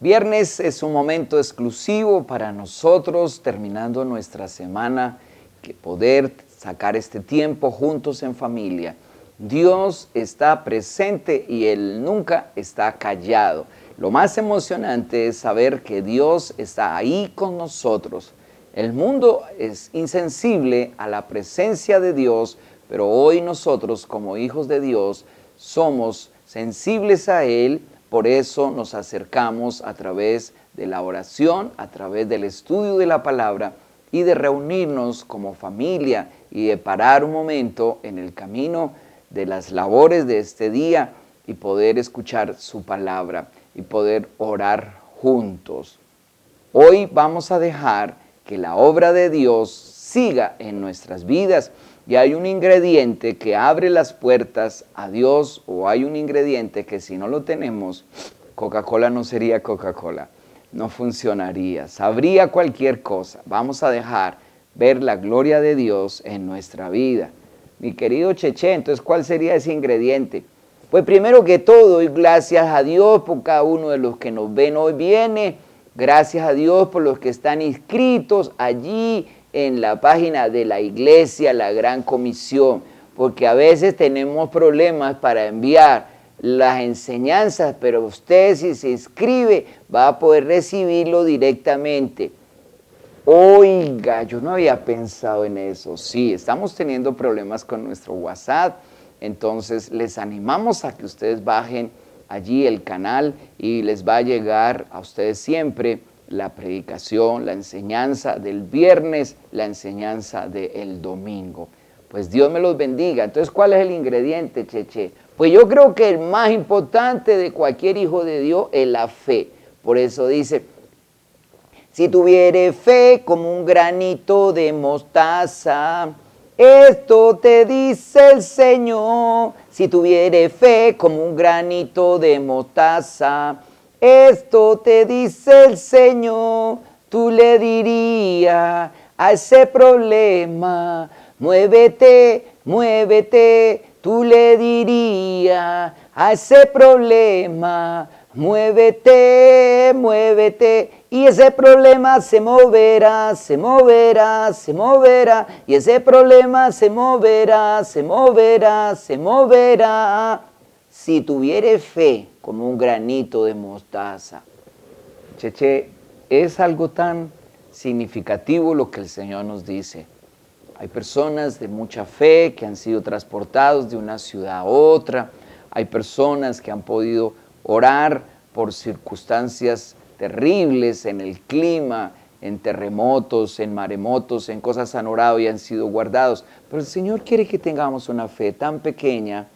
Viernes es un momento exclusivo para nosotros, terminando nuestra semana, que poder sacar este tiempo juntos en familia. Dios está presente y Él nunca está callado. Lo más emocionante es saber que Dios está ahí con nosotros. El mundo es insensible a la presencia de Dios, pero hoy nosotros como hijos de Dios somos sensibles a Él. Por eso nos acercamos a través de la oración, a través del estudio de la palabra y de reunirnos como familia y de parar un momento en el camino de las labores de este día y poder escuchar su palabra y poder orar juntos. Hoy vamos a dejar que la obra de Dios siga en nuestras vidas. Y hay un ingrediente que abre las puertas a Dios, o hay un ingrediente que si no lo tenemos, Coca-Cola no sería Coca-Cola, no funcionaría, sabría cualquier cosa. Vamos a dejar ver la gloria de Dios en nuestra vida. Mi querido Cheche, entonces, ¿cuál sería ese ingrediente? Pues primero que todo, y gracias a Dios por cada uno de los que nos ven hoy viene, gracias a Dios por los que están inscritos allí en la página de la iglesia, la Gran Comisión, porque a veces tenemos problemas para enviar las enseñanzas, pero usted si se inscribe va a poder recibirlo directamente. Oiga, yo no había pensado en eso. Sí, estamos teniendo problemas con nuestro WhatsApp, entonces les animamos a que ustedes bajen allí el canal y les va a llegar a ustedes siempre la predicación, la enseñanza del viernes, la enseñanza del domingo. Pues Dios me los bendiga. Entonces, ¿cuál es el ingrediente, Cheche? Pues yo creo que el más importante de cualquier hijo de Dios es la fe. Por eso dice, si tuviere fe como un granito de mostaza, esto te dice el Señor. Si tuviere fe como un granito de mostaza, esto te dice el Señor. Tú le dirías a ese problema, muévete, muévete. Tú le dirías a ese problema, muévete, muévete. Y ese problema se moverá, se moverá, se moverá. Y ese problema se moverá, se moverá, se moverá. Si tuviere fe como un granito de mostaza. Cheche, es algo tan significativo lo que el Señor nos dice. Hay personas de mucha fe que han sido transportados de una ciudad a otra. Hay personas que han podido orar por circunstancias terribles en el clima, en terremotos, en maremotos, en cosas han orado y han sido guardados. Pero el Señor quiere que tengamos una fe tan pequeña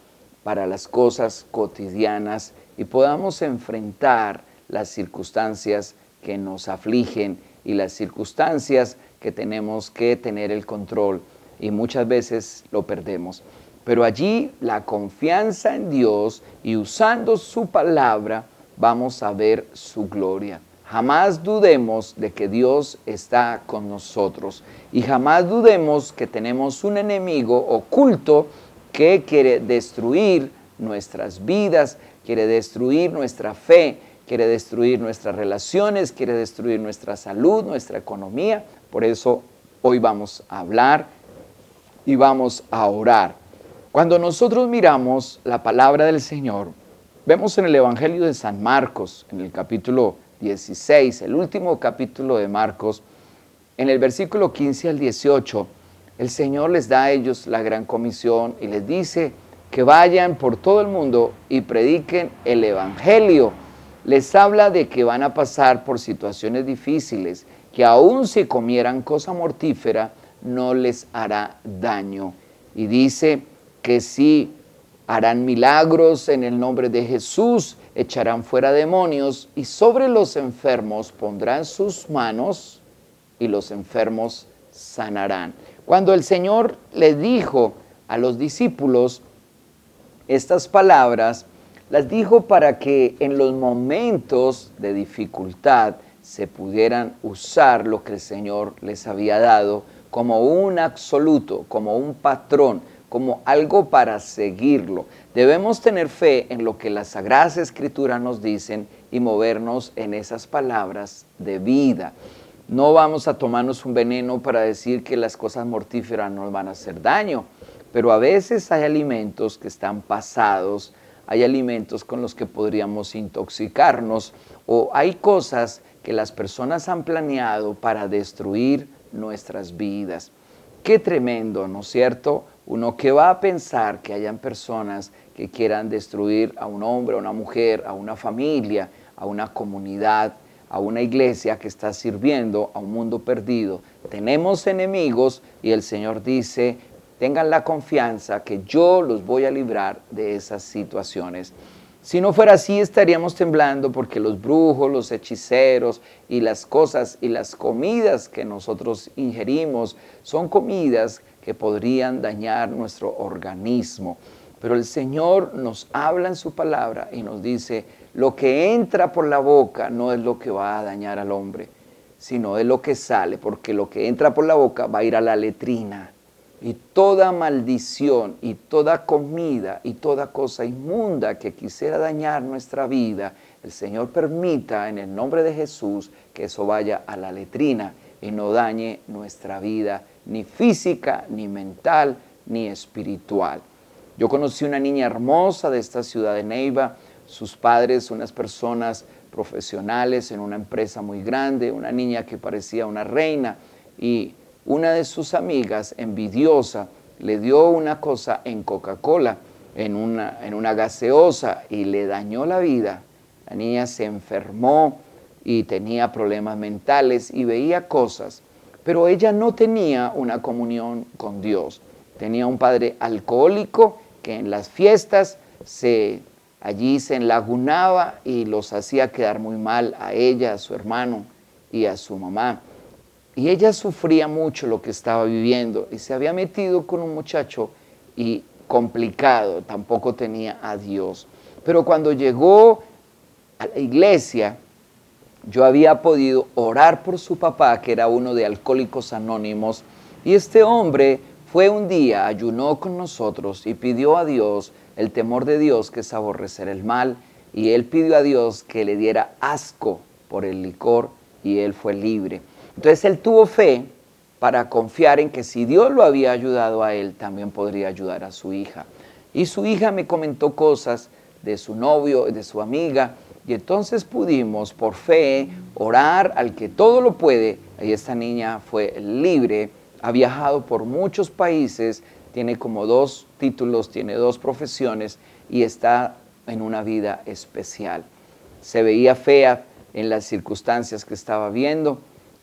para las cosas cotidianas y podamos enfrentar las circunstancias que nos afligen y las circunstancias que tenemos que tener el control y muchas veces lo perdemos. Pero allí la confianza en Dios y usando su palabra vamos a ver su gloria. Jamás dudemos de que Dios está con nosotros y jamás dudemos que tenemos un enemigo oculto que quiere destruir nuestras vidas, quiere destruir nuestra fe, quiere destruir nuestras relaciones, quiere destruir nuestra salud, nuestra economía. Por eso hoy vamos a hablar y vamos a orar. Cuando nosotros miramos la palabra del Señor, vemos en el Evangelio de San Marcos, en el capítulo 16, el último capítulo de Marcos, en el versículo 15 al 18, el Señor les da a ellos la gran comisión y les dice que vayan por todo el mundo y prediquen el Evangelio. Les habla de que van a pasar por situaciones difíciles, que aun si comieran cosa mortífera, no les hará daño. Y dice que si harán milagros en el nombre de Jesús, echarán fuera demonios y sobre los enfermos pondrán sus manos y los enfermos sanarán. Cuando el Señor le dijo a los discípulos estas palabras, las dijo para que en los momentos de dificultad se pudieran usar lo que el Señor les había dado como un absoluto, como un patrón, como algo para seguirlo. Debemos tener fe en lo que las Sagradas Escrituras nos dicen y movernos en esas palabras de vida. No vamos a tomarnos un veneno para decir que las cosas mortíferas nos van a hacer daño, pero a veces hay alimentos que están pasados, hay alimentos con los que podríamos intoxicarnos, o hay cosas que las personas han planeado para destruir nuestras vidas. Qué tremendo, ¿no es cierto? Uno que va a pensar que hayan personas que quieran destruir a un hombre, a una mujer, a una familia, a una comunidad, a una iglesia que está sirviendo a un mundo perdido. Tenemos enemigos y el Señor dice, tengan la confianza que yo los voy a librar de esas situaciones. Si no fuera así, estaríamos temblando porque los brujos, los hechiceros y las cosas y las comidas que nosotros ingerimos son comidas que podrían dañar nuestro organismo. Pero el Señor nos habla en su palabra y nos dice, lo que entra por la boca no es lo que va a dañar al hombre, sino es lo que sale, porque lo que entra por la boca va a ir a la letrina. Y toda maldición y toda comida y toda cosa inmunda que quisiera dañar nuestra vida, el Señor permita en el nombre de Jesús que eso vaya a la letrina y no dañe nuestra vida, ni física, ni mental, ni espiritual. Yo conocí una niña hermosa de esta ciudad de Neiva, sus padres, unas personas profesionales en una empresa muy grande, una niña que parecía una reina, y una de sus amigas, envidiosa, le dio una cosa en Coca-Cola, en una gaseosa, y le dañó la vida. La niña se enfermó y tenía problemas mentales y veía cosas, pero ella no tenía una comunión con Dios. Tenía un padre alcohólico que en las fiestas allí se enlagunaba y los hacía quedar muy mal a ella, a su hermano y a su mamá. Y ella sufría mucho lo que estaba viviendo y se había metido con un muchacho y complicado, tampoco tenía a Dios. Pero cuando llegó a la iglesia, yo había podido orar por su papá, que era uno de Alcohólicos Anónimos, y este hombre fue un día, ayunó con nosotros y pidió a Dios el temor de Dios, que es aborrecer el mal, y él pidió a Dios que le diera asco por el licor y él fue libre. Entonces él tuvo fe para confiar en que si Dios lo había ayudado a él, también podría ayudar a su hija. Y su hija me comentó cosas de su novio, de su amiga, y entonces pudimos por fe orar al que todo lo puede, y esta niña fue libre, ha viajado por muchos países, tiene como 2 títulos, tiene 2 profesiones y está en una vida especial. Se veía fea en las circunstancias que estaba viendo,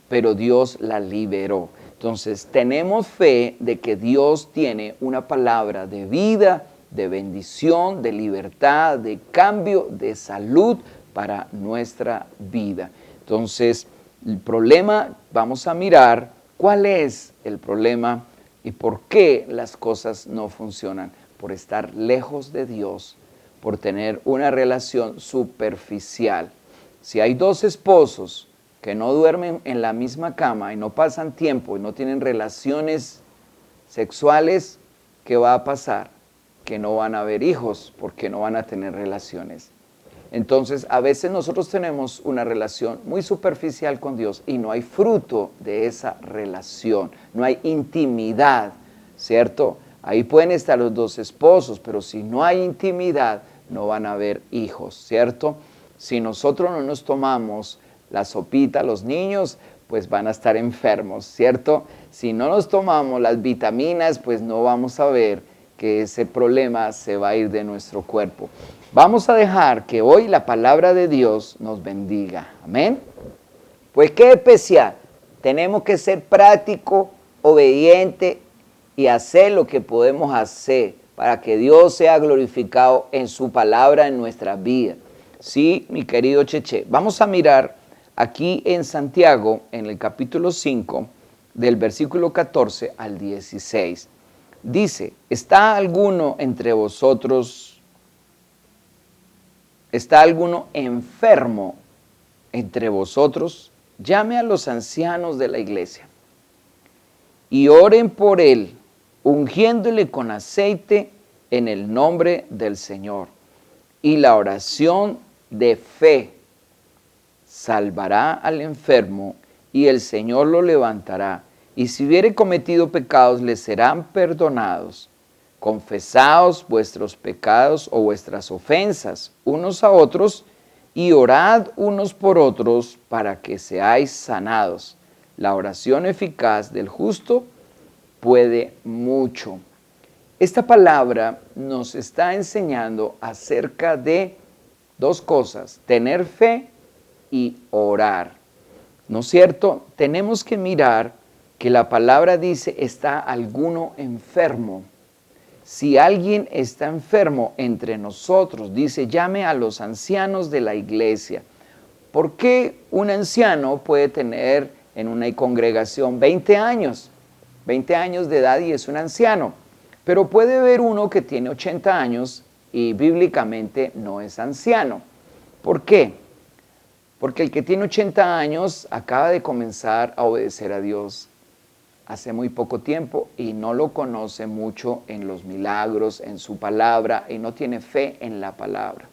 pero Dios la liberó. Entonces tenemos fe de que Dios tiene una palabra de vida, de bendición, de libertad, de cambio, de salud para nuestra vida. Entonces el problema, vamos a mirar cuál es el problema y por qué las cosas no funcionan. Por estar lejos de Dios, por tener una relación superficial. Si hay 2 esposos que no duermen en la misma cama y no pasan tiempo y no tienen relaciones sexuales, ¿qué va a pasar? Que no van a haber hijos porque no van a tener relaciones. Entonces, a veces nosotros tenemos una relación muy superficial con Dios y no hay fruto de esa relación, no hay intimidad, ¿cierto? Ahí pueden estar los 2 esposos, pero si no hay intimidad, no van a haber hijos, ¿cierto? Si nosotros no nos tomamos la sopita, los niños pues van a estar enfermos, ¿cierto? Si no nos tomamos las vitaminas, pues no vamos a ver que ese problema se va a ir de nuestro cuerpo. Vamos a dejar que hoy la palabra de Dios nos bendiga. Amén. Pues qué especial. Tenemos que ser práctico, obediente y hacer lo que podemos hacer para que Dios sea glorificado en su palabra en nuestras vidas. Sí, mi querido Cheche. Vamos a mirar aquí en Santiago, en el capítulo 5, del versículo 14 al 16. Dice, ¿está alguno entre vosotros, está alguno enfermo entre vosotros? Llame a los ancianos de la iglesia y oren por él, ungiéndole con aceite en el nombre del Señor. Y la oración de fe salvará al enfermo y el Señor lo levantará. Y si hubiere cometido pecados, le serán perdonados. Confesaos vuestros pecados o vuestras ofensas unos a otros y orad unos por otros para que seáis sanados. La oración eficaz del justo puede mucho. Esta palabra nos está enseñando acerca de dos cosas: tener fe y orar. ¿No es cierto? Tenemos que mirar que la palabra dice: ¿está alguno enfermo? Si alguien está enfermo entre nosotros, dice, llame a los ancianos de la iglesia. ¿Por qué un anciano puede tener en una congregación 20 años? 20 años de edad y es un anciano. Pero puede haber uno que tiene 80 años y bíblicamente no es anciano. ¿Por qué? Porque el que tiene 80 años acaba de comenzar a obedecer a Dios hace muy poco tiempo y no lo conoce mucho en los milagros, en su palabra, y no tiene fe en la palabra.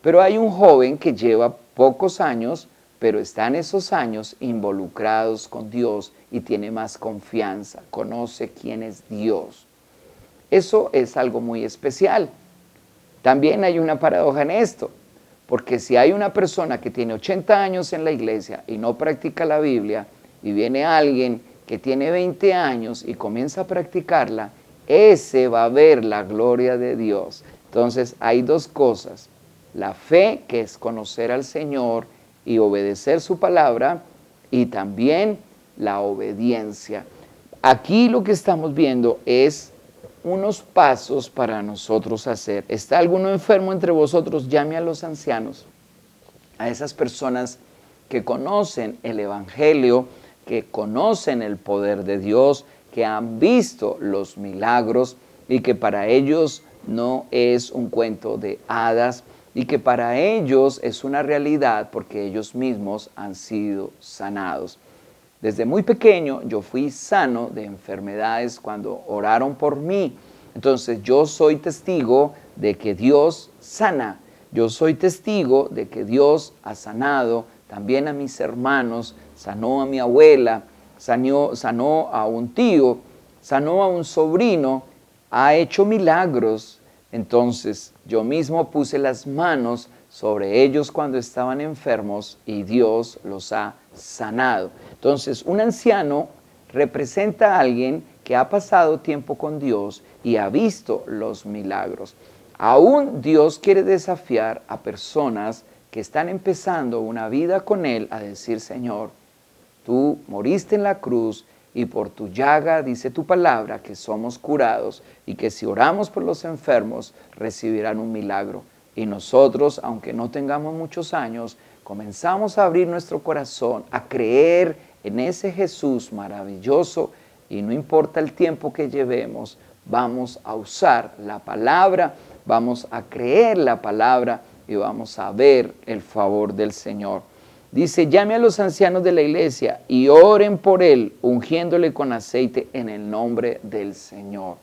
Pero hay un joven que lleva pocos años, pero está en esos años involucrados con Dios y tiene más confianza, conoce quién es Dios. Eso es algo muy especial. También hay una paradoja en esto, porque si hay una persona que tiene 80 años en la iglesia y no practica la Biblia, y viene alguien que tiene 20 años y comienza a practicarla, ese va a ver la gloria de Dios. Entonces hay dos cosas: la fe, que es conocer al Señor y obedecer su palabra, y también la obediencia. Aquí lo que estamos viendo es unos pasos para nosotros hacer. ¿Está alguno enfermo entre vosotros? Llame a los ancianos, a esas personas que conocen el Evangelio, que conocen el poder de Dios, que han visto los milagros y que para ellos no es un cuento de hadas y que para ellos es una realidad porque ellos mismos han sido sanados. Desde muy pequeño yo fui sano de enfermedades cuando oraron por mí. Entonces yo soy testigo de que Dios sana. Yo soy testigo de que Dios ha sanado también a mis hermanos, sanó a mi abuela, sanó a un tío, sanó a un sobrino, ha hecho milagros. Entonces yo mismo puse las manos sobre ellos cuando estaban enfermos y Dios los ha sanado. Entonces un anciano representa a alguien que ha pasado tiempo con Dios y ha visto los milagros. Aún Dios quiere desafiar a personas que están empezando una vida con Él a decir: Señor, tú moriste en la cruz y por tu llaga dice tu palabra que somos curados y que si oramos por los enfermos recibirán un milagro. Y nosotros, aunque no tengamos muchos años, comenzamos a abrir nuestro corazón, a creer en ese Jesús maravilloso, y no importa el tiempo que llevemos, vamos a usar la palabra, vamos a creer la palabra y vamos a ver el favor del Señor. Dice: llame a los ancianos de la iglesia y oren por él, ungiéndole con aceite en el nombre del Señor.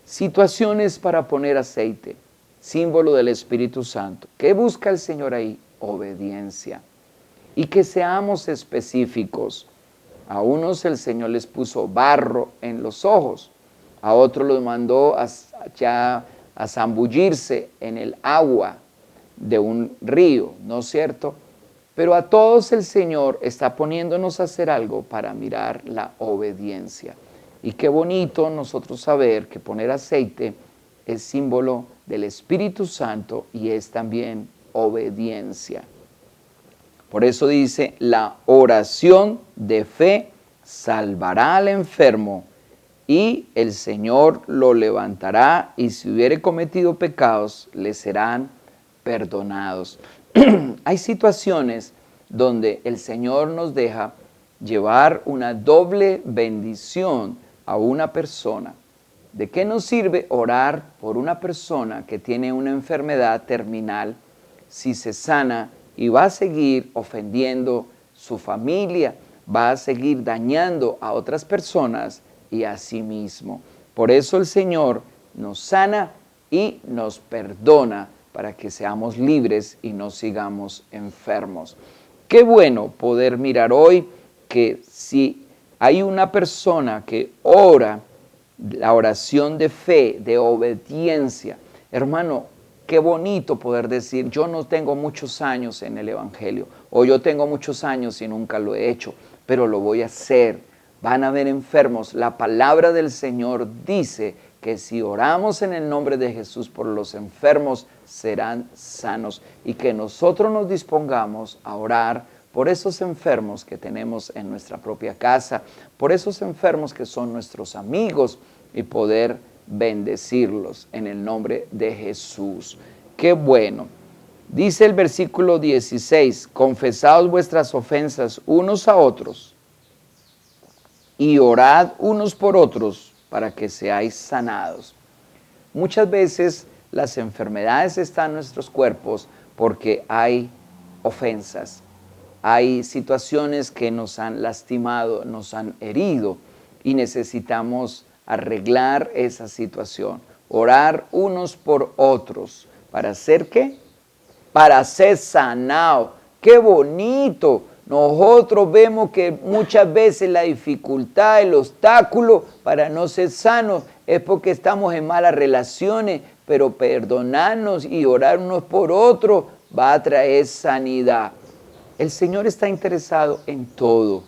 Situaciones para poner aceite, símbolo del Espíritu Santo. ¿Qué busca el Señor ahí? Obediencia. Y que seamos específicos. A unos el Señor les puso barro en los ojos, a otros los mandó a zambullirse en el agua de un río, ¿no es cierto? Pero a todos el Señor está poniéndonos a hacer algo para mirar la obediencia. Y qué bonito nosotros saber que poner aceite es símbolo del Espíritu Santo y es también obediencia. Por eso dice: la oración de fe salvará al enfermo y el Señor lo levantará, y si hubiere cometido pecados le serán perdonados. Hay situaciones donde el Señor nos deja llevar una doble bendición a una persona. ¿De qué nos sirve orar por una persona que tiene una enfermedad terminal si se sana y va a seguir ofendiendo su familia, va a seguir dañando a otras personas y a sí mismo? Por eso el Señor nos sana y nos perdona para que seamos libres y no sigamos enfermos. Qué bueno poder mirar hoy que si hay una persona que ora, la oración de fe, de obediencia, hermano, qué bonito poder decir, yo no tengo muchos años en el Evangelio, o yo tengo muchos años y nunca lo he hecho, pero lo voy a hacer. Van a haber enfermos. La palabra del Señor dice que si oramos en el nombre de Jesús por los enfermos, serán sanos. Y que nosotros nos dispongamos a orar por esos enfermos que tenemos en nuestra propia casa, por esos enfermos que son nuestros amigos y poder bendecirlos en el nombre de Jesús. Qué bueno. Dice el versículo 16, confesaos vuestras ofensas unos a otros y orad unos por otros para que seáis sanados. Muchas veces las enfermedades están en nuestros cuerpos porque hay ofensas, hay situaciones que nos han lastimado, nos han herido y necesitamos arreglar esa situación, orar unos por otros. ¿Para hacer qué? Para ser sanado. ¡Qué bonito! Nosotros vemos que muchas veces la dificultad, el obstáculo para no ser sanos es porque estamos en malas relaciones, pero perdonarnos y orar unos por otros va a traer sanidad. El Señor está interesado en todo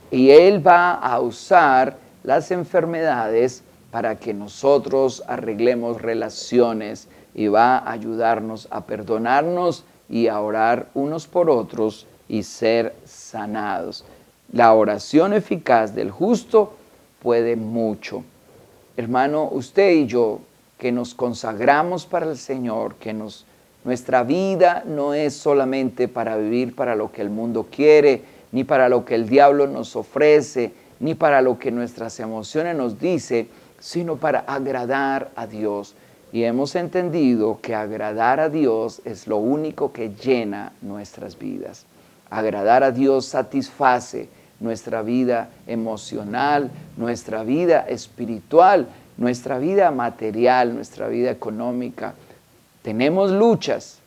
y Él va a usar las enfermedades para que nosotros arreglemos relaciones y va a ayudarnos a perdonarnos y a orar unos por otros y ser sanados. La oración eficaz del justo puede mucho. Hermano, usted y yo, que nos consagramos para el Señor, que nuestra vida no es solamente para vivir para lo que el mundo quiere, ni para lo que el diablo nos ofrece, ni para lo que nuestras emociones nos dicen, sino para agradar a Dios. Y hemos entendido que agradar a Dios es lo único que llena nuestras vidas. Agradar a Dios satisface nuestra vida emocional, nuestra vida espiritual, nuestra vida material, nuestra vida económica. Tenemos luchas,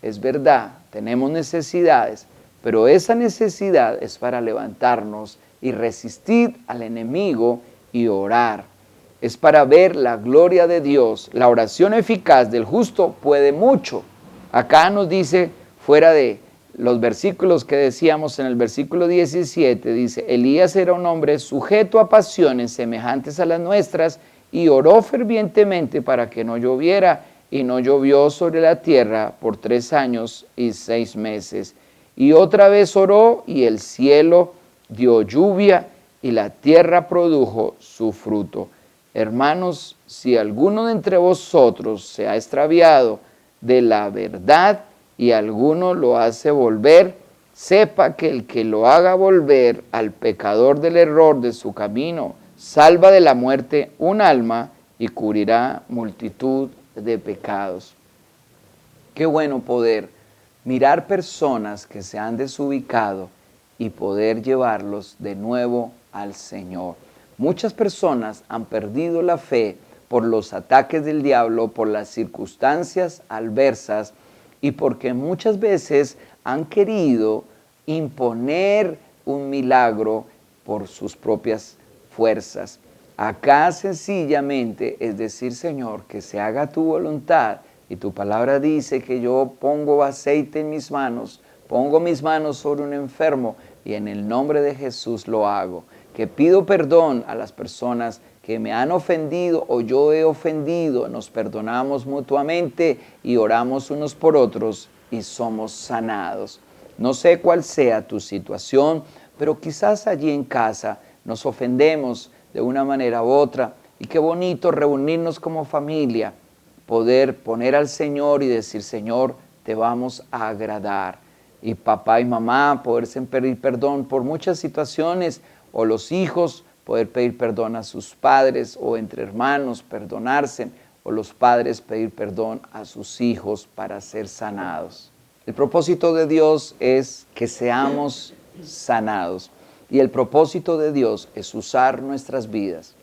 es verdad, tenemos necesidades, pero esa necesidad es para levantarnos y resistir al enemigo y orar. Es para ver la gloria de Dios. La oración eficaz del justo puede mucho. Acá nos dice, fuera de los versículos que decíamos en el versículo 17, dice, Elías era un hombre sujeto a pasiones semejantes a las nuestras y oró fervientemente para que no lloviera, y no llovió sobre la tierra por 3 años y 6 meses. Y otra vez oró y el cielo dio lluvia y la tierra produjo su fruto. Hermanos, si alguno de entre vosotros se ha extraviado de la verdad y alguno lo hace volver, sepa que el que lo haga volver al pecador del error de su camino, salva de la muerte un alma y cubrirá multitud de pecados. Qué bueno poder mirar personas que se han desubicado y poder llevarlos de nuevo al Señor. Muchas personas han perdido la fe por los ataques del diablo, por las circunstancias adversas y porque muchas veces han querido imponer un milagro por sus propias fuerzas. Acá sencillamente es decir, Señor, que se haga tu voluntad. Y tu palabra dice que yo pongo aceite en mis manos, pongo mis manos sobre un enfermo y en el nombre de Jesús lo hago. Que pido perdón a las personas que me han ofendido o yo he ofendido, nos perdonamos mutuamente y oramos unos por otros y somos sanados. No sé cuál sea tu situación, pero quizás allí en casa nos ofendemos de una manera u otra y qué bonito reunirnos como familia, poder poner al Señor y decir, Señor, te vamos a agradar. Y papá y mamá poderse pedir perdón por muchas situaciones, o los hijos poder pedir perdón a sus padres, o entre hermanos perdonarse, o los padres pedir perdón a sus hijos para ser sanados. El propósito de Dios es que seamos sanados. Y el propósito de Dios es usar nuestras vidas.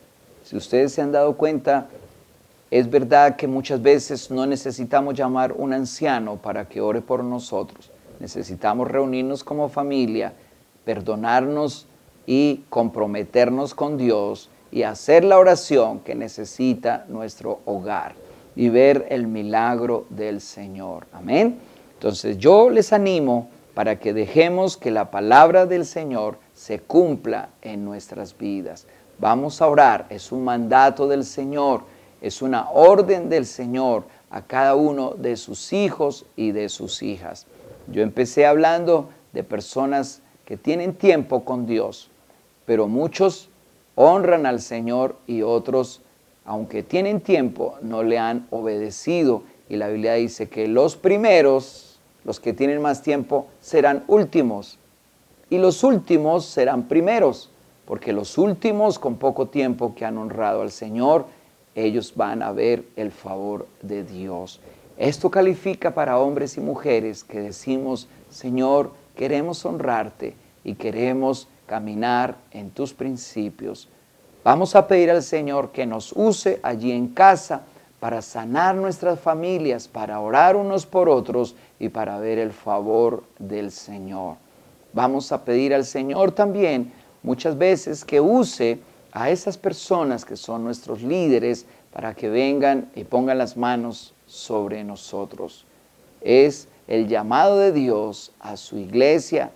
Si ustedes se han dado cuenta, es verdad que muchas veces no necesitamos llamar a un anciano para que ore por nosotros. necesitamos reunirnos como familia, perdonarnos y comprometernos con Dios y hacer la oración que necesita nuestro hogar y ver el milagro del Señor. Amén. Entonces yo les animo para que dejemos que la palabra del Señor se cumpla en nuestras vidas. Vamos a orar, es un mandato del Señor, es una orden del Señor a cada uno de sus hijos y de sus hijas. Yo empecé hablando de personas que tienen tiempo con Dios, pero muchos honran al Señor y otros, aunque tienen tiempo, no le han obedecido. Y la Biblia dice que los primeros, los que tienen más tiempo, serán últimos. Y los últimos serán primeros, porque los últimos con poco tiempo que han honrado al Señor, ellos van a ver el favor de Dios. Esto califica para hombres y mujeres que decimos, Señor, queremos honrarte y queremos caminar en tus principios. Vamos a pedir al Señor que nos use allí en casa para sanar nuestras familias, para orar unos por otros y para ver el favor del Señor. Vamos a pedir al Señor también muchas veces que use a esas personas que son nuestros líderes para que vengan y pongan las manos sobre nosotros. Es el llamado de Dios a su iglesia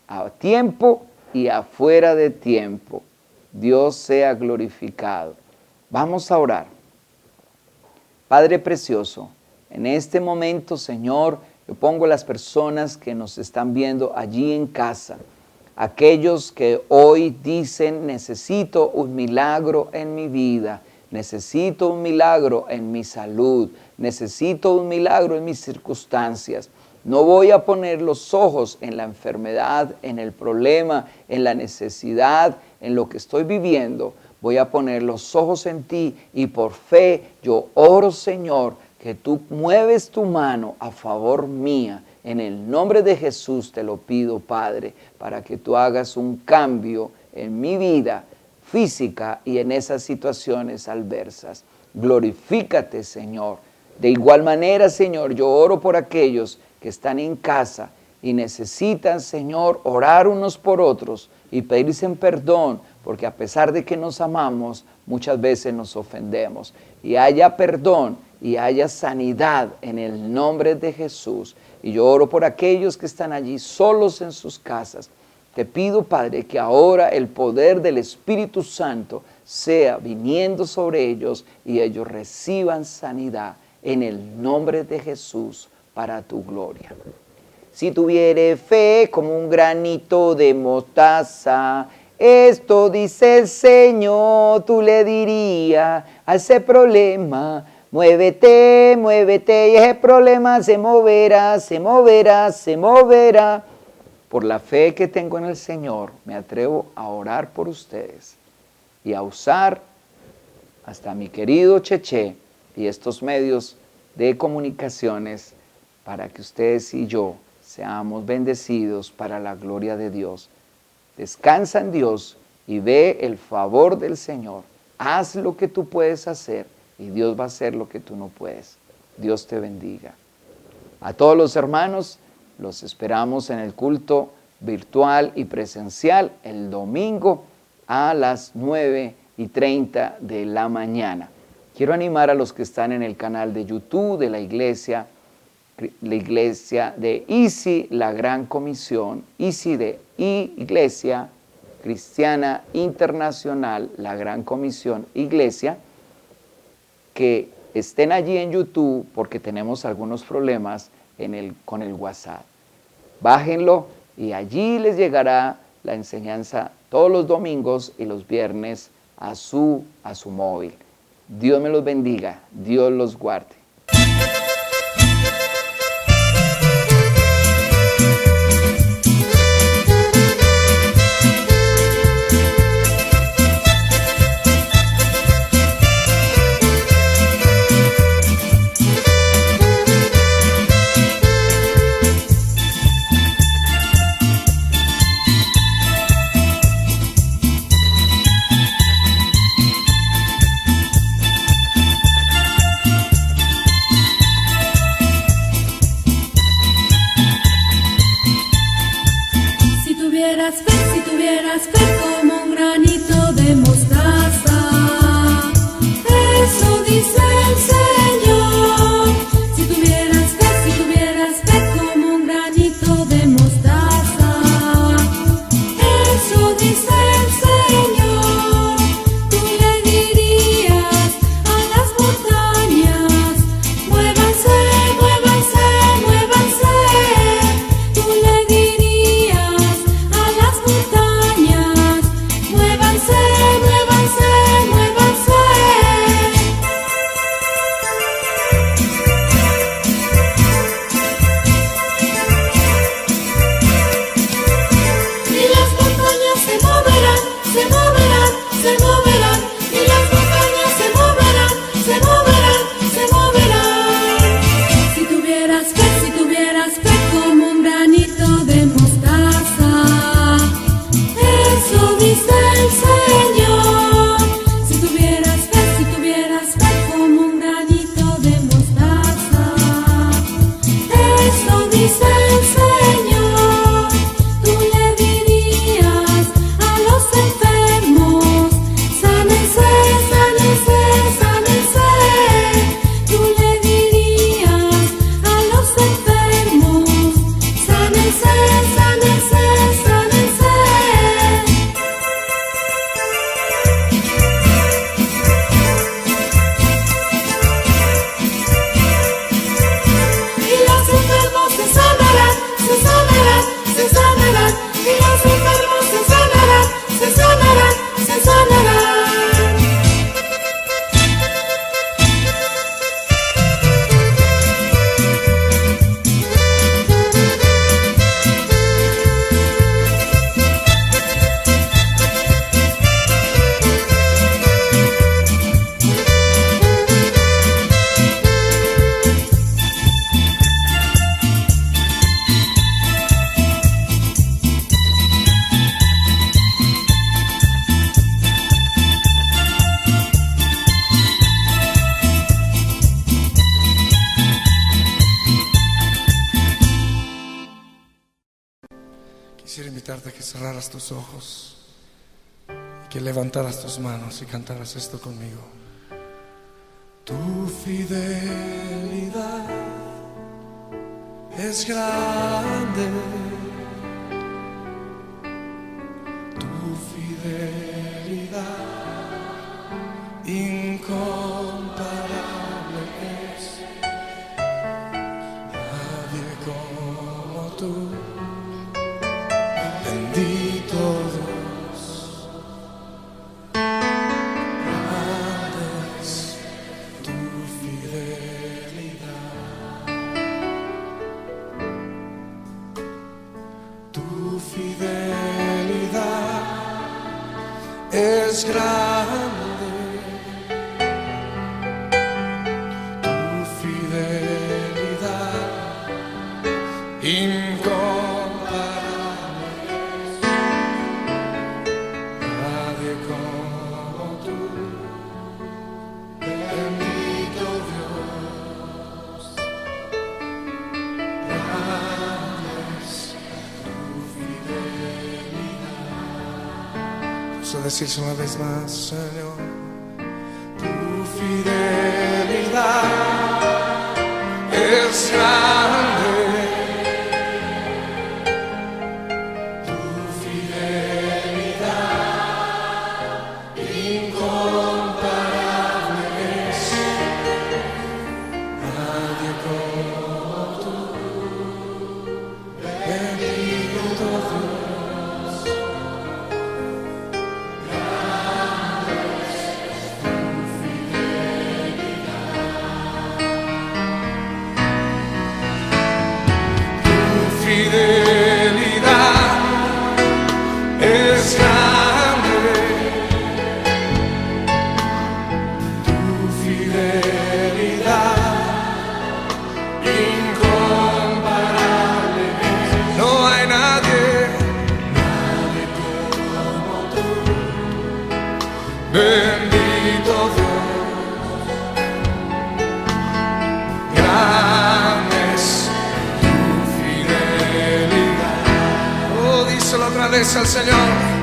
a tiempo y afuera de tiempo. Dios sea glorificado. Vamos a orar. Padre precioso, en este momento, Señor, yo pongo las personas que nos están viendo allí en casa. Aquellos que hoy dicen, necesito un milagro en mi vida, necesito un milagro en mi salud, necesito un milagro en mis circunstancias. No voy a poner los ojos en la enfermedad, en el problema, en la necesidad, en lo que estoy viviendo. Voy a poner los ojos en ti y por fe yo oro, Señor, que tú mueves tu mano a favor mía. En el nombre de Jesús te lo pido, Padre, para que tú hagas un cambio en mi vida física y en esas situaciones adversas. Glorifícate, Señor. De igual manera, Señor, yo oro por aquellos que están en casa y necesitan, Señor, orar unos por otros y pedirse perdón, porque a pesar de que nos amamos, muchas veces nos ofendemos. Y haya perdón y haya sanidad en el nombre de Jesús. Y yo oro por aquellos que están allí solos en sus casas. Te pido, Padre, que ahora el poder del Espíritu Santo sea viniendo sobre ellos y ellos reciban sanidad en el nombre de Jesús para tu gloria. Si tuviere fe como un granito de mostaza, esto dice el Señor, tú le dirías a ese problema, muévete, muévete, y ese problema se moverá, se moverá, se moverá. Por la fe que tengo en el Señor, me atrevo a orar por ustedes y a usar hasta mi querido Cheche y estos medios de comunicaciones para que ustedes y yo seamos bendecidos para la gloria de Dios. Descansa en Dios y ve el favor del Señor. Haz lo que tú puedes hacer y Dios va a hacer lo que tú no puedes. Dios te bendiga. A todos los hermanos, los esperamos en el culto virtual y presencial el domingo a las 9:30 de la mañana. Quiero animar a los que están en el canal de YouTube de la iglesia de ICI, la Gran Comisión, ICI de Iglesia Cristiana Internacional, la Gran Comisión Iglesia, que estén allí en YouTube porque tenemos algunos problemas con el WhatsApp. Bájenlo y allí les llegará la enseñanza todos los domingos y los viernes a su móvil. Dios me los bendiga, Dios los guarde. invitarte a que cerraras tus ojos y que levantaras tus manos y cantaras esto conmigo. Tu fidelidad es grande, tu fidelidad incomparable es. Nadie como tú, bendito Dios. Grande es tu fidelidad. Tu fidelidad es grande. Incomparable es. Nadie como tú, bendito Dios. Grande es tu fidelidad. Vamos a decirse una vez más, Señor. Tu fidelidad es grande. Fidelidad es grande, tu fidelidad incomparable. No hay nadie como tú, bendito Dios. Grande es tu fidelidad. Díselo otra vez al Señor.